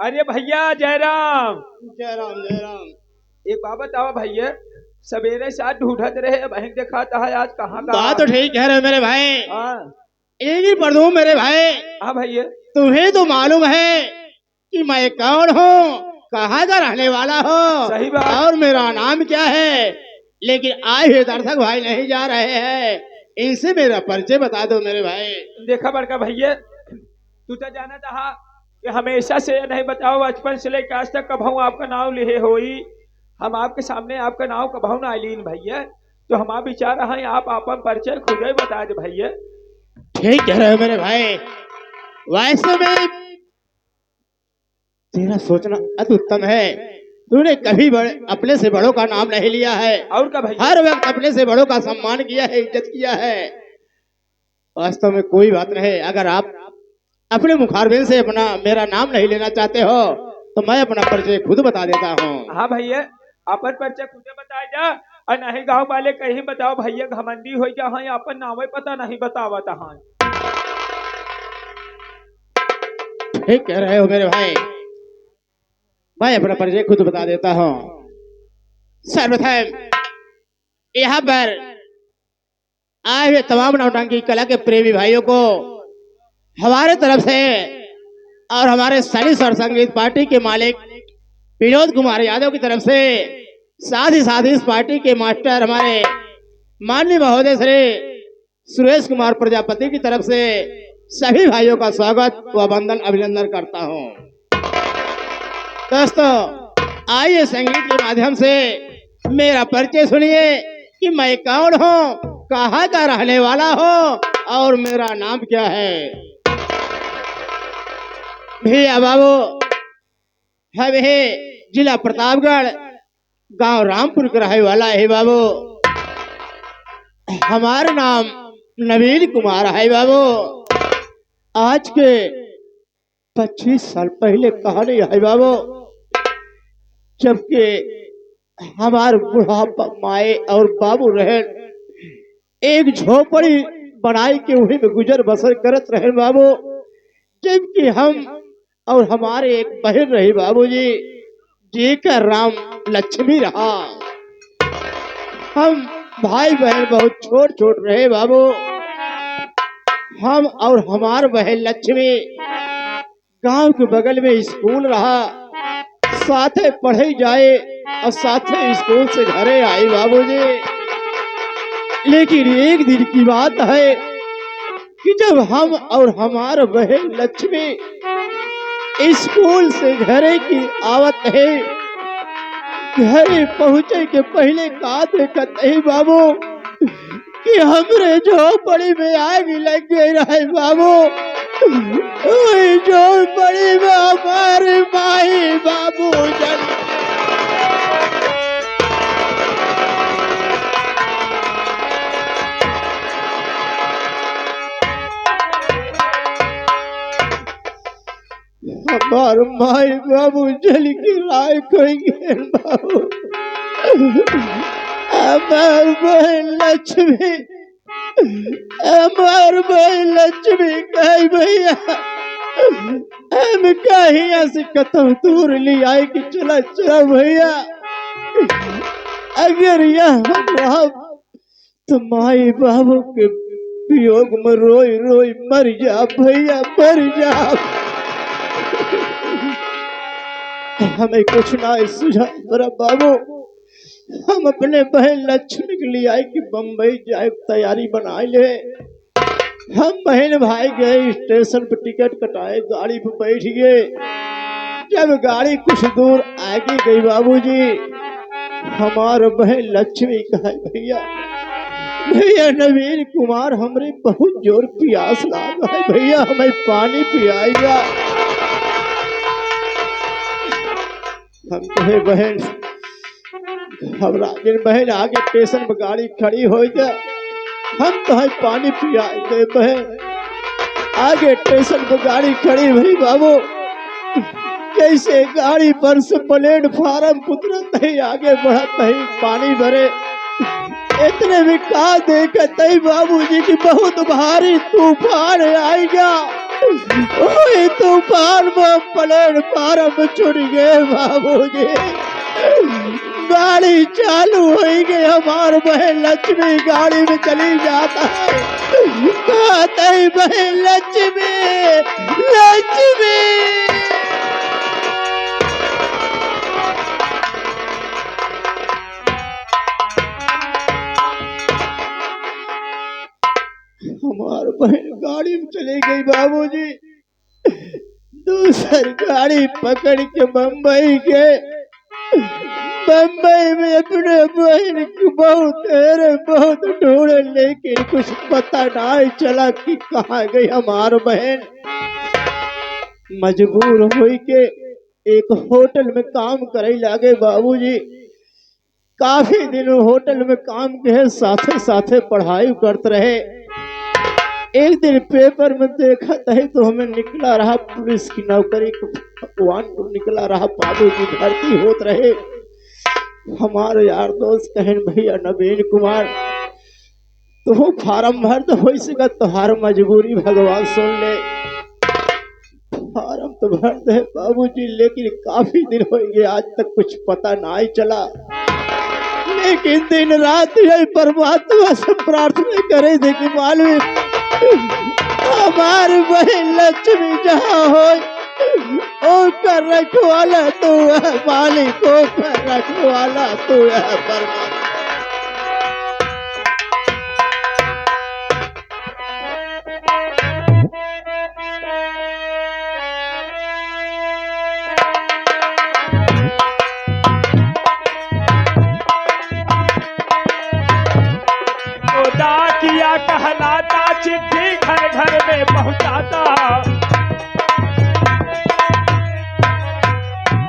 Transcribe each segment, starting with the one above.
अरे भैया जयराम। जय राम जय राम। एक बात बताओ भैया, सवेरे से आज ढूंढत रहे, बहन देखा था आज कहाँ का। बात तो ठीक कह रहे हो मेरे भाई। हाँ एक ही पढ़ दूं मेरे भाई। हाँ भैया। तुम्हें तो मालूम है कि मैं कौन हूँ, कहाँ का रहने वाला हूँ सही बात। और मेरा नाम क्या है। लेकिन आए हुए दर्शक भाई नहीं जा रहे हैं, इनसे मेरा परिचय बता दो मेरे भाई। देखा बड़का भैया, तू तो जाना था कि हमेशा से नहीं बताओ, बचपन से लेकर आज तक कभू आपका नाम लिहे होई। हम आपके सामने आपका नाम कभू ना लीन भैया, तो हम आप विचार रहे आप अपन परिचय खुद ही बता दे भैया। ठीक कह रहे हो मेरे भाई। वैसे में तेरा सोचना अति उत्तम है। तूने कभी अपने से बड़ों का नाम नहीं लिया है और का भैया? हर वक्त अपने से बड़ों का सम्मान किया है, इज्जत किया है। वास्तव में कोई बात नहीं, अगर आप अपने मुखारबिन से अपना मेरा नाम नहीं लेना चाहते हो तो मैं अपना परिचय खुद बता देता हूँ। हाँ भैया, अपन परिचय खुद बताए जा, और नहीं गांव वाले कहीं बताओ भैया घमंडी हो जा, हाँ अपन नाम पता नहीं बतावत हाँ। ठीक कह रहे हो मेरे भाई, मैं अपना परिचय खुद बता देता हूँ। सर्वप्रथम यहाँ पर आए हुए तमाम नौटंकी कला के प्रेमी भाइयों को हमारे तरफ से और हमारे सनी स्वर संगीत पार्टी के मालिक विनोद कुमार यादव की तरफ से, साथ ही इस पार्टी के मास्टर हमारे माननीय महोदय श्री सुरेश कुमार प्रजापति की तरफ से सभी भाइयों का स्वागत व वंदन अभिनंदन करता हूँ। दोस्तों आइए संगीत के माध्यम से मेरा परिचय सुनिए कि मैं कौन हूँ, कहाँ का रहने वाला हूँ और मेरा नाम क्या है। भैया बाबू, हम है जिला प्रतापगढ़, गांव रामपुर का रहने वाला है बाबू। हमारा नाम नवीन कुमार है बाबू। आज के 25 साल पहले कहानी है बाबू, जबकि हमारे बुढ़ापा माए और बाबू रहे एक झोपड़ी बनाई के वही में गुजर बसर करत रहे बाबू। जबकि हम और हमारे एक बहन रही बाबूजी, जी का राम लक्ष्मी रहा। हम भाई बहन बहुत छोट छोट रहे बाबू। हम और हमार बहन लक्ष्मी गांव के बगल में स्कूल रहा, साथे पढ़े जाए और साथे स्कूल से घरे आए बाबूजी। लेकिन एक दिन की बात है कि जब हम और हमार बहन लक्ष्मी स्कूल से घरे की आवत है, घरे पहुंचे के पहले का देखत है बाबू कि हमरे झोपड़ी में आग लग गई रहे बाबू। झोपड़ी में हमारे माई बाबू जन हमार माई बाबू जल की राय कोई गेल बाबू। हमार बहन लक्ष्मी कहे भैया हम कहीं से कतम दूर ले आए कि चला चला भैया, अगर यहाँ रहा तो माई बाबू के वियोग में रोई रोई मर जा भैया मर जा। हमें कुछ ना सुझा मेरा बाबू। हम अपने बहन लक्ष्मी के लिए आए कि बम्बई जाए, तैयारी बनाए ले। हम बहन भाई गए स्टेशन पर, टिकट कटाए, गाड़ी पर बैठ गए। जब गाड़ी कुछ दूर आगे गई बाबूजी, हमारा बहन लक्ष्मी कहे भैया भैया नवीन कुमार हमरे बहुत जोर प्यास लगा है भैया, हमें पानी पियाएगा। हम कहे बहन हमरा बहन आगे स्टेशन पर गाड़ी खड़ी हो जा, हम तो पानी पियाएंगे बहन। आगे स्टेशन पर गाड़ी खड़ी हुई बाबू, कैसे गाड़ी पर से प्लेटफार्म उतरत नहीं, आगे बढ़त नहीं, पानी भरे। इतने में कहा देखते बाबूजी की बहुत भारी तूफान आएगा। ओए तूफान में प्लेटफार्म छुट गए बाबूजी। गाड़ी चालू हो गई, हमार बहन लक्ष्मी गाड़ी में चली जाता है। कहते ही बहन लक्ष्मी, लक्ष्मी। हमार बहन गाड़ी में चली गई बाबूजी। दूसरी गाड़ी पकड़ के बम्बई गए। बम्बई में अपने बहन को बहुत ढूंढे, लेकिन कुछ पता नहीं चला कि कहाँ गई हमार बहन। मजबूर हुई के एक होटल में काम करे लागे बाबूजी। काफी दिन होटल में काम के साथे साथे पढ़ाई करते रहे। एक दिन पेपर में देखा था तो हमें निकला रहा पुलिस की नौकरी को निकला रहा बाबूजी, भर्ती होते रहे। हमारे यार दोस्त कहें भैया नवीन कुमार तो वो फार्म भर तो हो सका, तुम्हार मजबूरी भगवान सुन ले। फार्म तो भर दे बाबूजी, लेकिन काफी दिन हो गए आज तक कुछ पता नहीं चला। लेकिन दिन रात यही परमात्मा से प्रार्थना करे थे कि मालूम हमारी बहन लक्ष्मी जहाँ हो ओ कर रखवाला तू है मालिक, ओ कर रखवाला तू है परमात्मा। डाकिया कहलाता, चिट्ठी घर घर में पहुंचाता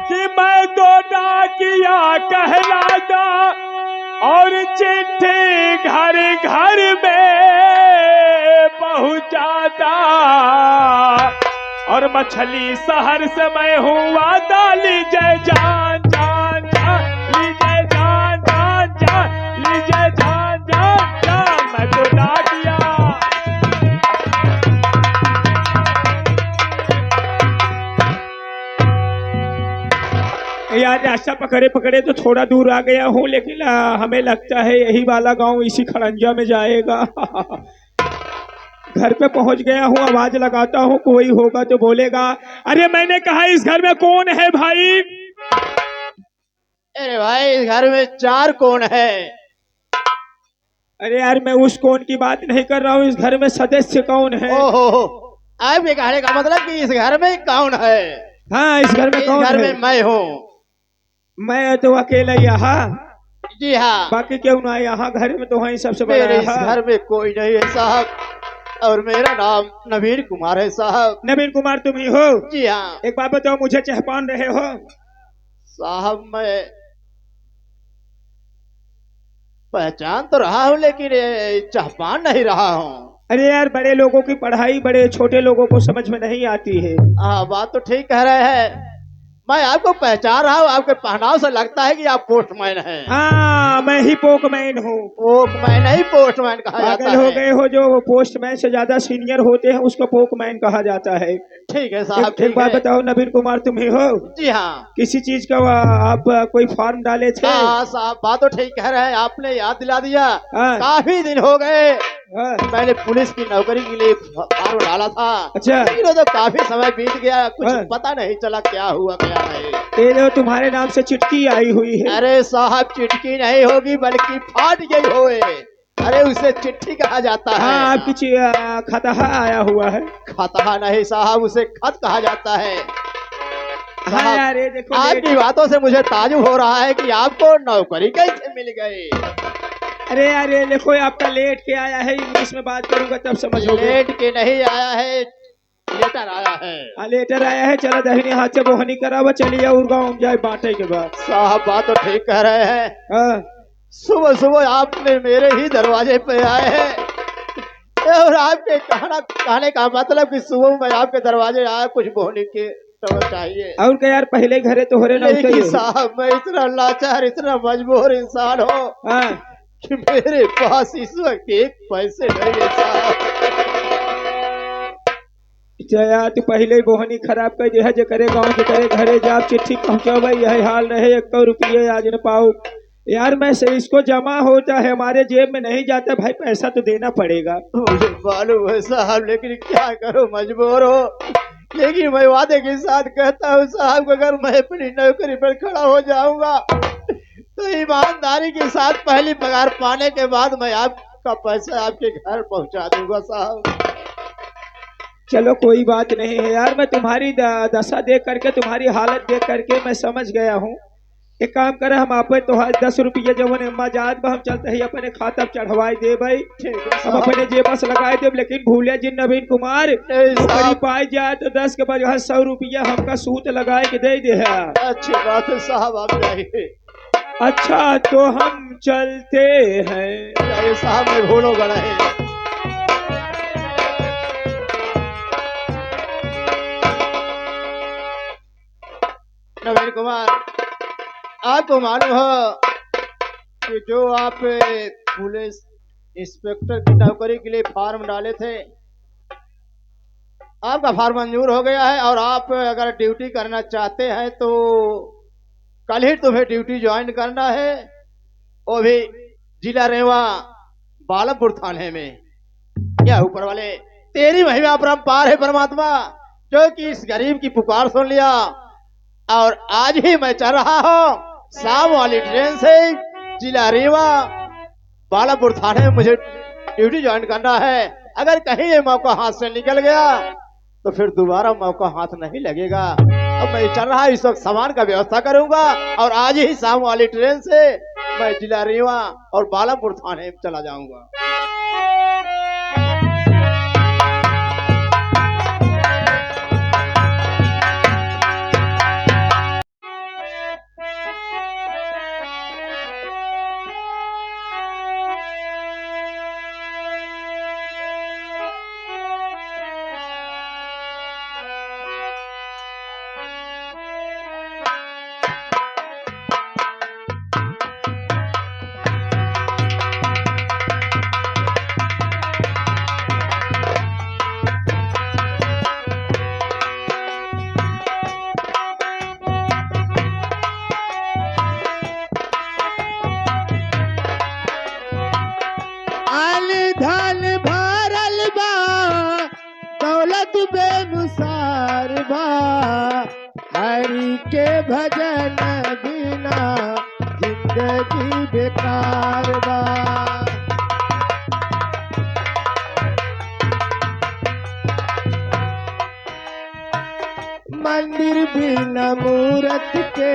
कि मैं तो डाकिया कहलाता और चिट्ठी घर घर में पहुंचाता। और मछली शहर से मैं हुआ दाली जय जान जान जान, लीजिए जान जान जान, लीजिए जान जान जान, मैं तो डाकिया। यार रास्ता पकड़े पकड़े तो थोड़ा दूर आ गया हूँ, लेकिन हमें लगता है यही वाला गांव इसी खड़ंजा में जाएगा। घर पे पहुंच गया हूँ, आवाज लगाता हूँ, कोई होगा तो बोलेगा। अरे मैंने कहा इस घर में कौन है भाई? अरे भाई इस घर में 4 कौन है? अरे यार मैं उस कौन की बात नहीं कर रहा हूँ, इस घर में सदस्य कौन है? ओहो, आपके कहने का मतलब कि इस घर में कौन है? हाँ इस घर में कौन है? घर में मैं हूँ। मैं तो अकेला यहाँ। जी हाँ। बाकी क्यों ना यहाँ घर में तो वही सबसे बड़ा मेरे इस घर में कोई नहीं है साहब, और मेरा नाम नवीन कुमार है साहब। नवीन कुमार तुम ही हो? जी हाँ। एक बात बताओ, मुझे चहपान रहे हो? साहब मैं पहचान तो रहा हूँ, लेकिन चहपान नहीं रहा हूँ। अरे यार बड़े लोगों की पढ़ाई बड़े छोटे लोगों को समझ में नहीं आती है। हाँ बात तो ठीक कह रहे हैं। मैं आपको पहचान रहा हूँ, आपके पहनाव से लगता है कि आप पोस्टमैन हैं। हाँ मैं ही पोकमैन हूँ। पोकमैन नहीं पोस्टमैन कहा जाता है। हो गए हो, जो पोस्टमैन से ज्यादा सीनियर होते हैं उसको पोकमैन कहा जाता है। ठीक है साहब। एक बात बताओ, नवीन कुमार तुम ही हो? जी हाँ। किसी चीज का आप कोई फॉर्म डाले थे? हाँ साहब बात तो ठीक कह रहे हैं, आपने याद दिला दिया। हाँ। काफी दिन हो गए। हाँ। मैंने पुलिस की नौकरी के लिए फॉर्म डाला था। अच्छा। लेकिन वो तो काफी समय बीत गया, कुछ हाँ। पता नहीं चला क्या हुआ क्या नहीं। ये तुम्हारे नाम से चिट्ठी आई हुई है। अरे साहब चिट्ठी नहीं होगी बल्कि फाट गई होए। अरे उसे चिट्ठी कहा जाता है। हाँ आपकी खतहा आया हुआ है। खतहा नहीं साहब, उसे खत कहा जाता है। हाँ यार ये देखो, आपकी बातों से मुझे ताजुब हो रहा है कि आपको नौकरी कैसे मिल गई। अरे यार ये देखो, आपका लेट के आया है, इंग्लिश में बात करूंगा तब समझोगे। लेट के नहीं आया है, लेटर आया है। हाँ लेटर आया है। चलो दहिनी हाथ से बोहनी करावा, चलिए और गाँव जाए बांटे के बाद। साहब बात तो ठीक कह रहे हैं। हाँ। सुबह सुबह आपने मेरे ही दरवाजे पे आए हैं, और आपके कहने का मतलब कि सुबह मैं आपके दरवाजे आया, कुछ बोहनी के चाहिए। और क्या यार, पहले घरे तो हो रहे लेकिन साहब मैं इतना लाचार, इतना मजबूर इंसान हूँ कि मेरे पास इस वक्त एक पैसे नहीं है साहब। जया तू पहले ही बोहनी खराब कर दे है जे करे गांव के करे घरे जाप चिट्ठी पहुंचावे यही हाल रहे 1 रुपये आज न पाऊ यार मैं से इसको जमा होता है हमारे जेब में नहीं जाता भाई पैसा तो देना पड़ेगा। मुझे मालूम है साहब, लेकिन क्या करो मजबूर हो। लेकिन मैं वादे के साथ कहता हूँ साहब, अगर मैं अपनी नौकरी पर खड़ा हो जाऊंगा तो ईमानदारी के साथ पहली पगार पाने के बाद मैं आपका पैसा आपके घर पहुंचा दूंगा साहब। चलो कोई बात नहीं है यार, मैं तुम्हारी दशा देख करके तुम्हारी हालत देख करके मैं समझ गया हूँ। एक काम करे हम आप तो 10 रुपये जवन अम्मा जात हम चलते ही अपने खाता चढ़वाई दे भाई, हम अपने जेबस लगाए दे, लेकिन भूले जिन नवीन कुमार नौकरी पाई जाए तो 10 के बजाय 100 रुपया हमका सूत लगाए के दे दे है। अच्छी बात है साहब, आप जाइए। अच्छा तो हम चलते हैं साहब, मैं भूलो गड़ा है। नवीन कुमार, आपको मालूम हो कि जो आप पुलिस इंस्पेक्टर की नौकरी के लिए फॉर्म डाले थे, आपका फॉर्म मंजूर हो गया है और आप अगर ड्यूटी करना चाहते हैं तो कल ही तुम्हें ड्यूटी ज्वाइन करना है, वो भी जिला रेवा बालमपुर थाने में। क्या ऊपर वाले तेरी महिमा परम्पार है परमात्मा, जो कि इस गरीब की पुकार सुन लिया और आज ही मैं चल रहा हूँ शाम वाली ट्रेन से जिला रीवा बालापुर थाने में मुझे ड्यूटी ज्वाइन करना है। अगर कहीं ये मौका हाथ से निकल गया तो फिर दोबारा मौका हाथ नहीं लगेगा। अब मैं चल रहा इस वक्त सामान का व्यवस्था करूंगा और आज ही शाम वाली ट्रेन से मैं जिला रीवा और बालापुर थाने में चला जाऊंगा। धन भरल बा दौलत बेनुसार बा, हरि के भजन बिना जिंदगी बेकार बा। मंदिर बिना मूरत के,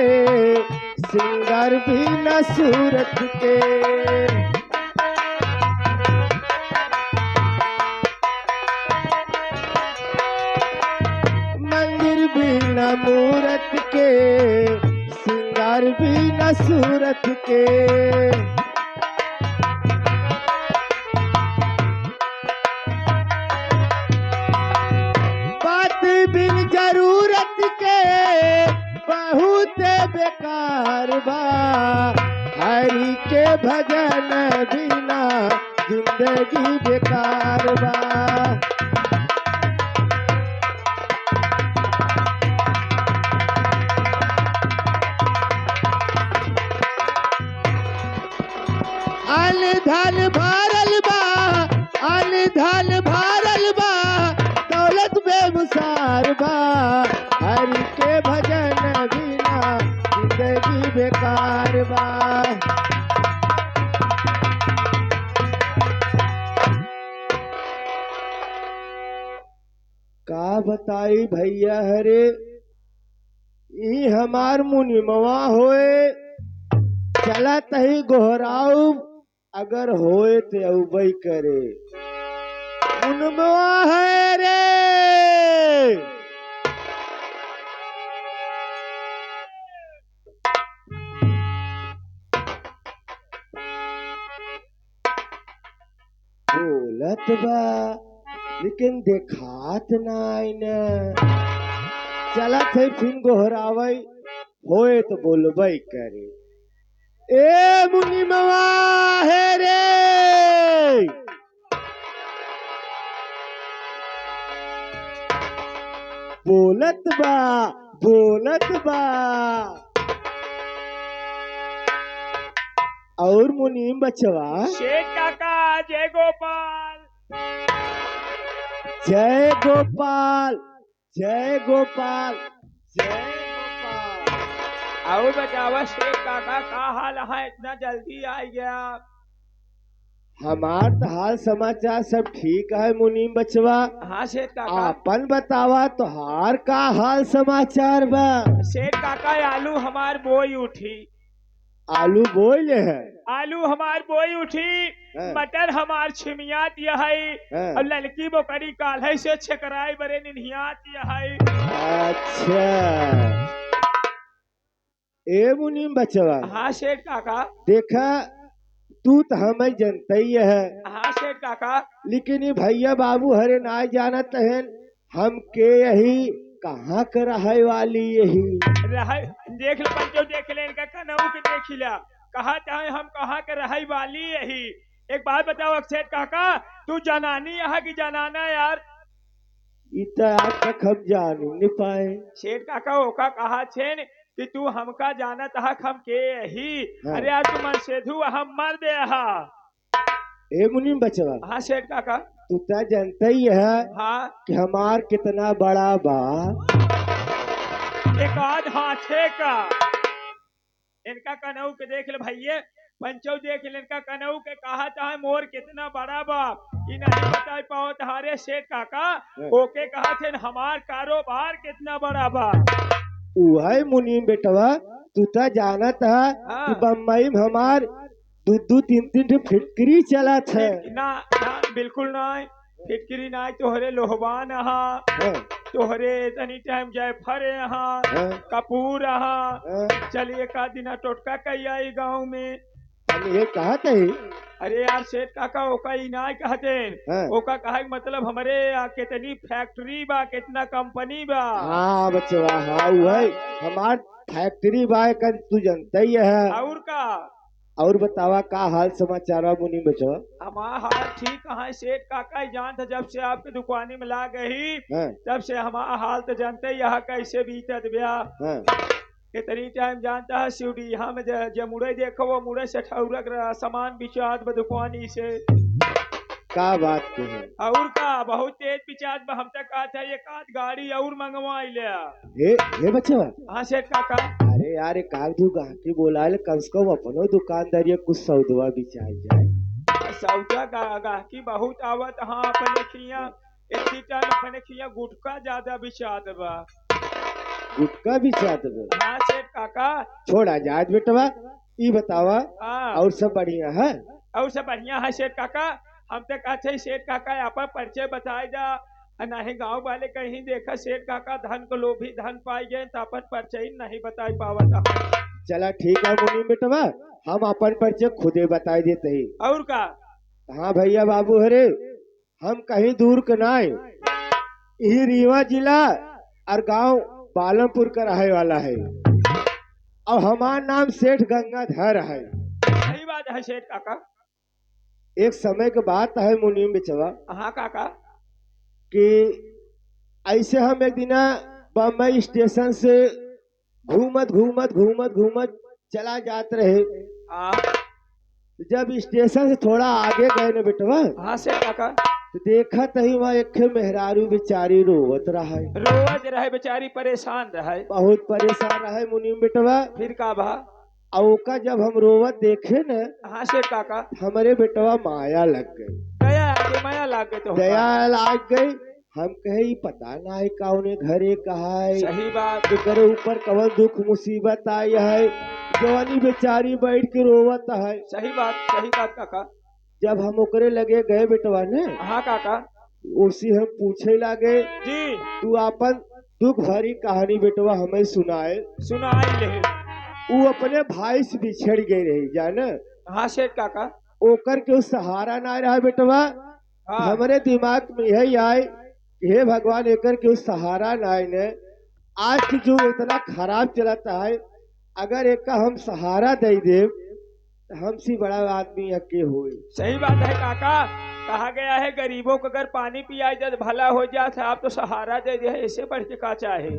सिंगार बिना सूरत के, बिना मूरत के, सिंगार बिना सूरत के, बात बिन जरूरत के बहुत बेकार बा, हरि के भजन बिना जिंदगी बेकार बा। धन भरल बा, धन भरल बा, दौलत बेमुसार बा, हरि के भजन बिना जिंदगी बेकार बा। का बताई भैया हरे, ई हमार मुनिमवा होए, चला तही गोहराऊ, अगर होए तो अउबई करे मुनमवा है रे। बोलत बा लेकिन देखात नाई न, चलत है फिर गोहरावई, होए तो बोलबई करे। ए मुनिमवा है रे, बोलत बा बोलत बा। और मुनीम बचवा, शेठ काका जय गोपाल। जय गोपाल जय गोपाल जय गोपाल। और बतावा शेठ काका का हाल है, इतना जल्दी आ गया। हमार तो हाल समाचार सब ठीक है मुनीम बचवा। हाँ शेठ काका। आपन बतावा तोहार का हाल समाचार बा। शेठ काका आलू हमार बोई उठी। आलू बोले है। आलू हमार बोई उठी। हाँ। मटर हमार छिमिया दिया है। हाँ। और लड़की बोकरी काल्हे से छकराई बरे निनिया दिया है। अच्छा ए मुनीम बचवा, हाँ शेठ काका। देखा तू तो हमें जनता ही है, हाँ शेठ काका। लेकिन ये भैया बाबू हरे ना जानत है हम के यही कहाँ कर है वाली यही। देख लो पंचो, देख ले इनका कनऊ के देख ला। कहा चाहे हम कहाँ के रही वाली यही। एक बात बताओ शेठ काका, तू जनानी यहाँ की जनाना यार। इतना आज तक हम जान नहीं पाए। शेठ काका ओका कहा छेन कि तू हमका जानत हक हम के ही। हाँ। अरे यार तू मन सेधु हम मर दे हा। ए मुनीम बचवा, हाँ शेठ काका। तू तो जानता ही है हाँ कि हमार कितना बड़ा बा। एक आध हाथे का। इनका कनऊ के देख ले भैये, पंचो देख ले इनका कनऊ के कहा चाहे मोर कितना बड़ा बा। कि नहीं बता पाओ तुम्हारे शेठ काका। ओके कहा थे हमार कारोबार कितना बड़ा बा। वही मुनीम बेटवा, तू तो जानत है हाँ। कि बम्बई में हमार दू तीन तीन फिटकरी चला है। ना ना बिल्कुल नहीं। फिटकरी नहीं तोहरे लोहबान यहाँ। हाँ। तोहरे तनी टाइम जायफर यहाँ। हाँ। कपूर यहाँ। हाँ। चलिए का दिन टोटका कई आई गाँव में। हम ये कहा थे। अरे यार सेठ काका ओका ही ना कहते। हाँ। ओका कहा के मतलब हमारे कितनी फैक्ट्री बा, कितना कंपनी बा। हाँ बचवा, हाँ वही हमार फैक्ट्री बा कर तू जानता ही है। और का और बतावा का हाल समाचार बा मुनीम बचवा। हमारा हाल ठीक है सेठ काका ही जानता। जब से आपकी दुकानी में ला गई हाँ। तब से हमारा हाल तो जानते ही यहाँ कैसे बीतत ब्या। हाँ। कितनी टाइम जानता है सीढ़ी यहाँ में जब मुड़े देखो वो मुड़े से ठौरक सामान बिचात दुकानी से। का बात के है। और का बहुत तेज बिचात हम तक कहा था एक आध गाड़ी और मंगवाई ले। हे बचवा। हाँ सेठ काका। अरे यार एक आध दू गाहकी बोला ले, कम से कम अपनो दुकानदारी कुछ सौदवा बिचाई जाए। सौदा गाहकी बहुत आवत। हाँ अपने खिया इतनी टाइम अपने खिया गुटका ज्यादा बिचात बा। गुटका बिचात बा। हाँ सेठ काका। छोड़ा जात बेटवा, ई बतावा हाँ और सब बढ़िया है। और सब बढ़िया है सेठ काका। हम तो कहते सेठ काका आपा परिचय बताए जा। नहीं गांव वाले कहीं देखा सेठ काका धन को लोभी धन पाई गए तो अपन परिचय नहीं बता पावत। चला ठीक है मुनीम बेटवा, हम अपन परिचय खुदे बताई देते ही। और का। हाँ भैया बाबू हरे, हम कहीं दूर के नाय, यही रीवा जिला और गांव बालमपुर का रहे वाला है। और हमार नाम सेठ गंगाधर है। सही बात है सेठ काका। एक समय के बात है मुनीम बेचवा हाँ काका। कि ऐसे हम एक दिन बम्बई स्टेशन से घूमत घूमत घूमत घूमत चला जात रहे। हाँ जब स्टेशन से थोड़ा आगे गए न बेटवा, हाँ सेठ काका। तो देखा तही वहाँ एक मेहरारू बेचारी रोवत रहा। रोज रहे बेचारी परेशान रहे। बहुत परेशान रहे मुनीम बेटवा। फिर का भा। और का जब हम रोवत देखे न, हाँ सेठ काका। हमारे बेटवा माया लग गई। दया आगे माया लाग गई तो दया लाग गई। हम कहे पता ना है कौने घरे कहा है, सही बात। करे ऊपर कवन दुख मुसीबत आई है, जवानी बेचारी बैठ के रोवत है। सही बात काका। जब हम ओकरे लगे गए बेटवा ने, हाँ काका उसी हम पूछे लगे जी। तू अपन दुख भरी कहानी बेटवा हमें सुनाए। सुनाई ले। वो अपने भाई से बिछड़ गई रही जान। हाँ सेठ काका। ओकर के सहारा ना रहा बेटवा। हाँ। हमारे दिमाग में यही आए कि हे भगवान एकर के सहारा ना ने, आज की जो इतना खराब चलता है, अगर एक का हम सहारा दे दे हमसे बड़ा आदमी अके हुए। सही बात है काका। कहा गया है गरीबों को अगर पानी पिया जब भला हो जाता आप तो सहारा दे दे, ऐसे बढ़ के का चाहे।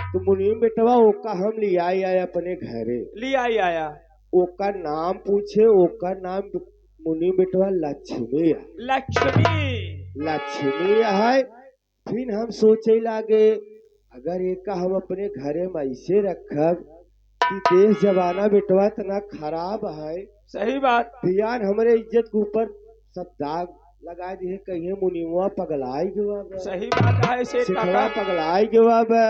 तो मुनीम बेटवा ओका हम ले आए अपने घरे। लिया ही आया। ओका नाम पूछे, ओका नाम मुनीम बेटवा लक्ष्मी है। लक्ष्मी। लक्ष्मी है। फिर हम सोचे लागे अगर एक हम अपने घरे में ऐसे रखब कि देश जमाना बेटवा तना खराब है। सही बात। ध्यान हमारे इज्जत के ऊपर सब दाग लगा दिए, कहीं मुनिमुआ पगलाई गवा बा। सही बात है सेठ सिखवा काका। पगलाई गवा बा।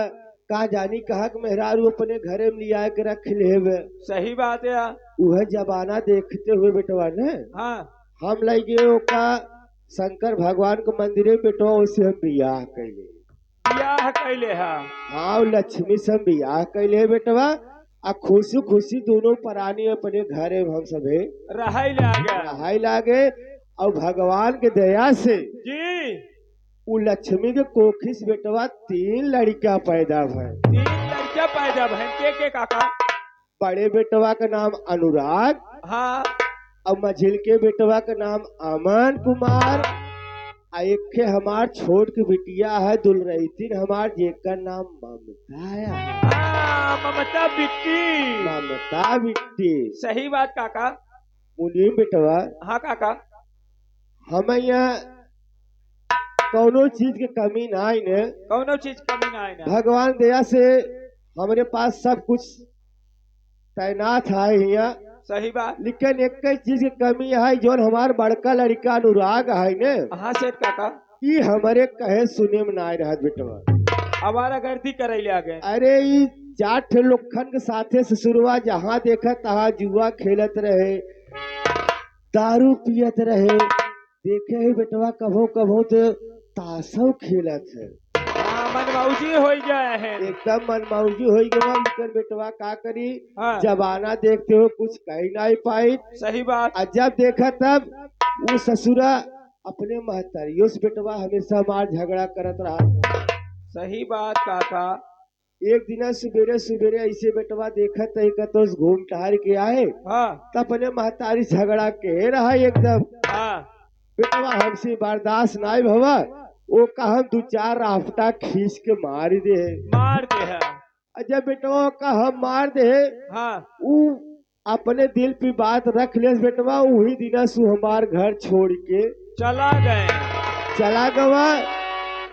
का जानी कहा कि मेहरारू अपने घरे में लिया के रख ले। सही बात है। वह जमाना देखते हुए बेटवा ने हाँ। हम लगे ओका शंकर भगवान के मंदिर में बेटवा उसे हम बियाह कैले। बियाह कैले है। हाँ लक्ष्मी से हम बियाह कैले बेटवा। आ खुशी खुशी दोनों प्राणी अपने घरे में हम सभे रहाई ले आ गया। रहाई लागे। और भगवान के दया से जी। वो लक्ष्मी के कोखी से बेटवा 3 लड़का पैदा भय। 3 लड़का पैदा भय के काका। बड़े बेटवा का नाम अनुराग। हाँ। और मझिल के बेटवा का नाम अमन कुमार। आ एक हमार छोट के बिटिया है दुलरईतिन हमार जेकर नाम ममता है। ममता बिट्टी। ममता बिट्टी। सही बात काका। मुनीम बेटवा हाँ काका। हम यहाँ कौनो चीज के कमी ना आई ने। कौनो चीज कमी ना आए। भगवान दया से हमारे पास सब कुछ तैनात है यहाँ। सही बात। लेकिन एक चीज की कमी है जो हमार बड़का लड़का अनुराग है ने। हाँ सेठ काका। ये हमारे कहे सुने में ना रहा बेटवा। हमारा गर्दी करे ले आ गए। अरे ये 4 लोखन के साथे ससुरवा जहाँ देखा तहाँ जुआ खेलत रहे, दारू पियत रहे। देखे ही बेटवा कभो कभो तो ताशो खेलत है। मनमौजी हो गया है। एकदम मनमौजी हो गया। लेकिन बेटवा का करी। हाँ। जमाना देखते हो कुछ कह नहीं पाई। सही बात। और जब देखा तब वो ससुरा अपने महतरियों से बेटवा हमेशा मार झगड़ा करत रहा। सही बात काका। एक दिन सवेरे सवेरे ऐसे बेटवा देखत तो घूम टहर के आए। हाँ। तब अपने महतारी झगड़ा के रहा एकदम। हाँ। बेटवा हमसे बर्दाश्त नहीं भवा। वो का हम 2-4 राफ्टा खींच के मार दे। मार दे है। जब बेटवा का हम मार दे। हाँ। वो अपने दिल पे बात रख ले बेटवा। वही दिन सु हमार घर छोड़ के चला गए। चला गवा।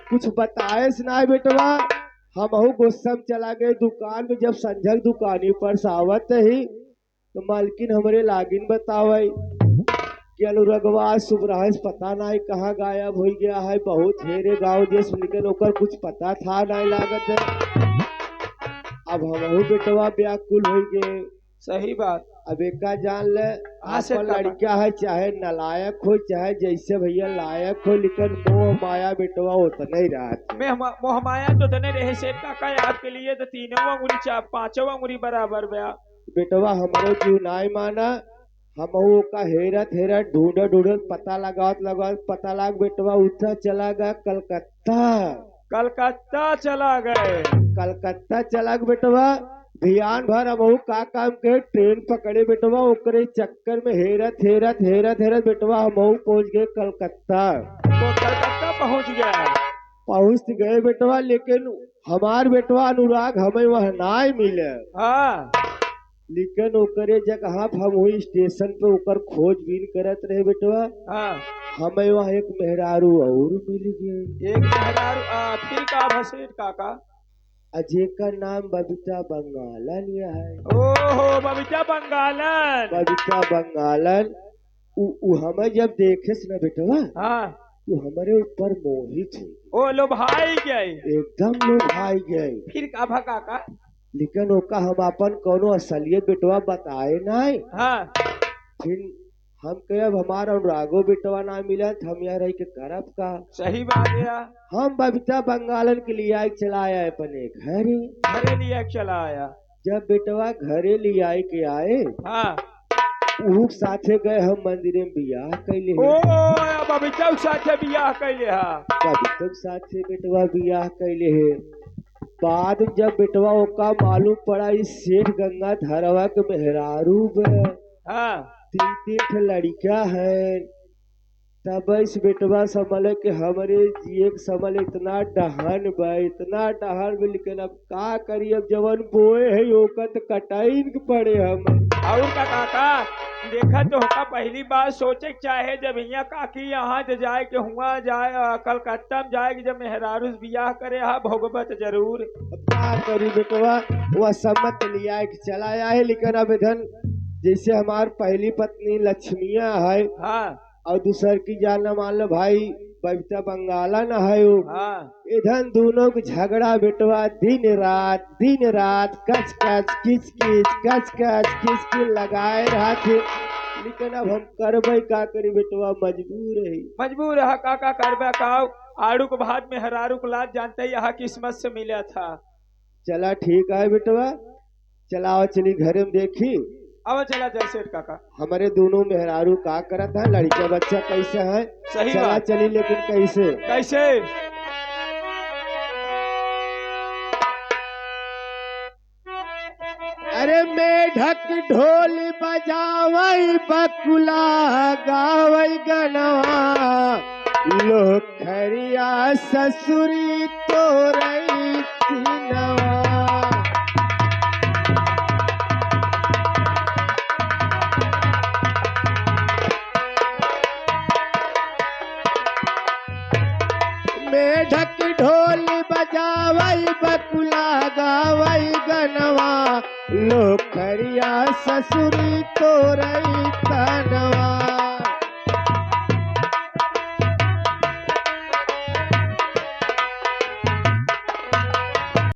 कुछ बताए ना बेटवा। हम गुस्सा में चला गए दुकान में। जब संझक दुकानी पर सावत ही तो मालकिन हमारे लागिन बतावे कि अनुरगवा सुबह पता नहीं कहाँ गायब हो गया है। बहुत हेरे गाँव देश लेकिन ओकर कुछ पता था नहीं लागत है। अब हम बेटवा व्याकुल हो गए। सही बात। अब एक जान ले हाँ से आपन लड़का है चाहे नलायक हो चाहे जैसे भैया लायक हो, लेकिन मोह माया बेटवा उतना ही रहा। मैं मोह माया तो तने रहे सेठ काका। आपके लिए तो 3 अंगुरी 5 अंगुरी बराबर बया। बेटवा हमारो जीव नहीं माना। हम का हेरत ढूंढत पता लगावत पता लग बेटवा उठा चला गया कलकत्ता। कलकत्ता चला गए। कलकत्ता चला गया बेटवा। ध्यान भर हम का काम के ट्रेन पकड़े बेटवा। ओकरे चक्कर में हेरत बेटवा हम पहुंच गए कलकत्ता। तो कलकत्ता पहुंच गया। पहुंच गए बेटवा। लेकिन हमार बेटवा अनुराग हमें वह नहीं मिले। हाँ। लेकिन ओकरे जगह हम वही स्टेशन पे ओकर खोजबीन करत रहे बेटवा। हाँ। हमें वहाँ एक मेहरारू और मिल गई। एक मेहरारू। फिर का भसेट काका। अजय का नाम बबीता बंगालन है। ओहो बबीता बंगालन। बबीता बंगालन। उ हमें जब देखे से ना बेटवा। हाँ। तो हमारे ऊपर मोहित हुई। ओ लो भाई गए। एकदम लोग भाई गए। फिर का भा काका। लेकिन ओका हम अपन कोनो असलियत बेटवा बताए नहीं। हाँ। फिर हम कहे अब हमारा अनुरागो बेटवा ना मिला हम यहाँ रह के करब का। सही बात है। हम बबीता बंगालन के लिए आए चलाया अपने घरे। घरे लिए चला आया। जब बेटवा घरे ले आए के आए। हाँ। ऊ साथे गए हम मंदिर में बियाह कैले। ओ बबीता साथे बियाह कैले हा। बबीता साथे बेटवा बियाह कैले है। बाद जब बेटवा ओका मालूम पड़ा इस सेठ गंगाधरवा के मेहरारू हाँ 3 ठे लड़का है। तब इस बेटवा समझ के हमरे जिए के समझ इतना डहन बा, इतना डहन बा, लेकिन अब का करी, अब जवन बोए है ओकर तो कटाई के पड़े हम। और का काका देखा तो होगा पहली बार सोचे के चाहे जब यहाँ काकी यहाँ से जाए के हुआ जाए कलकत्ता में जाए कि जब मेहरारू से बियाह करे हा भोगबत जरूर। अब का करी बेटवा, वह सम्मत लिया के चला आया है, लेकिन अब इधन जैसे हमार पहली पत्नी लक्ष्मिया है हाँ और दूसर की जाना मान लो भाई बबीता बंगाला न है वो, हाँ इधन दोनों के झगड़ा बेटवा दिन रात कच कच किच किच कच कच किच किच लगाए रहा थे। लेकिन अब हम करबे का करी बेटवा, मजबूर है काका करबे काव आड़ू के भात में हरारू को लाद जानते ही यहाँ किस्मत से मिला था। चला ठीक है बेटवा, चलाओ चली घरे में देखी अब चला जय सेठ काका। हमारे दोनों मेहरारू का करत है, लड़का बच्चा कैसे है, सही चला बात। चली लेकिन कैसे कैसे अरे मेढक ढोल बजावई बकुला गावई गनवा, लोखरिया ससुरी तोरई सिनवा। मेढक ढोल बजावई बकुला गावई गनवा, लोखरिया ससुरी तोरई